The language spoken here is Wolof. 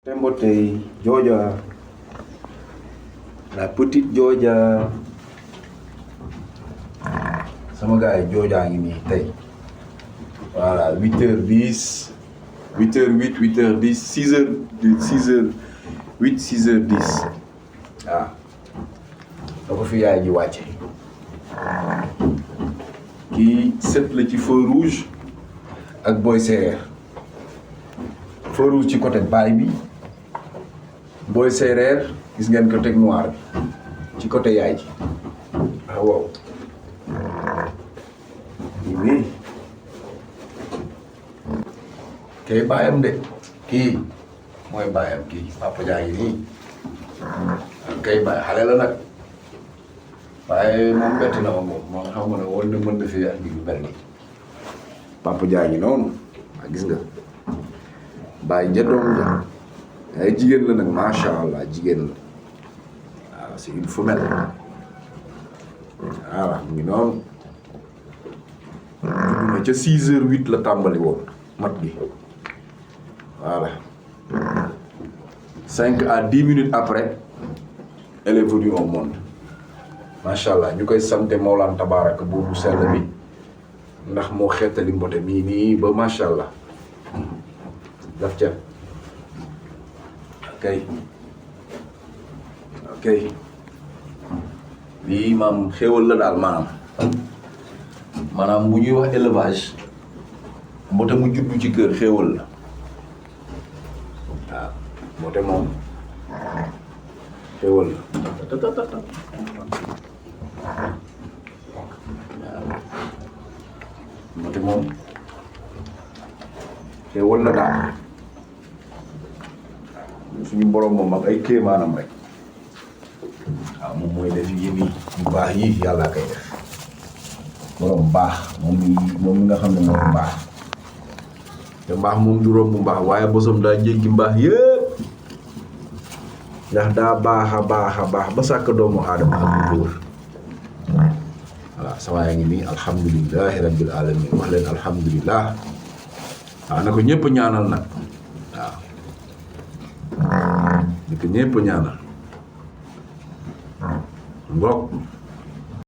Tembotey, Georgia, la petite Georgia. Sama gars yi Georgia ngi nii tey voilà 8h10 8h08 8h10 6h 8 6h10 waaw da ko fi yaay ji wàcce kii set la ci feu rouge ak boy séeréer feu rouge ci côté baay bi boy séeréer gis ngeen ko teg noir bi ci côté yaay ji waaw nii kay baayam de kii mooy baayam kii papa jaa ngi nii kay baay xale la nag waaye moom bett na ma moom xam nga ne woon na mën na fi andi lu mel nii papa jaa ngi noonu gis nga baay ja doom ja ay jigéen la nag macha allah jigéen la waaw c'est une femelle voilà mu ngi noonu judd na ca 6h08 la tàmbali woon mat gi voilà 5 à 10 minutes après elle est venue au monde macha allah ñu koy sante Mawlaan tabaaraka buubu sell bi ndax moo xeetali mbote mii nii ba macha allah daf ca ok lii maam xéwal la daal maanaam bu ñuy wax élevage mbote mu juddu ci kër xéwal la waaw mbote moom xéwal la mbote moom xéwal la daal suñu borom moom ak ay kéemaanam rek waaw moom mooy def yéen yu baax yi yàlla koy def borom baax moom mi nga xam ne mooy mbaax te mbaax moom du romb mbaax waaye bosom daa jéggi mbaax yëpp ndax daa baax a baax ba sàkk doomu aadama ak bu góor voilà sama yaa ngi nii alhamdulilahi rabbil alamin wax leen alhamdulilah waaw na ko ñëpp ñaanal nag waaw ni ko ñëpp ñaanal mbokk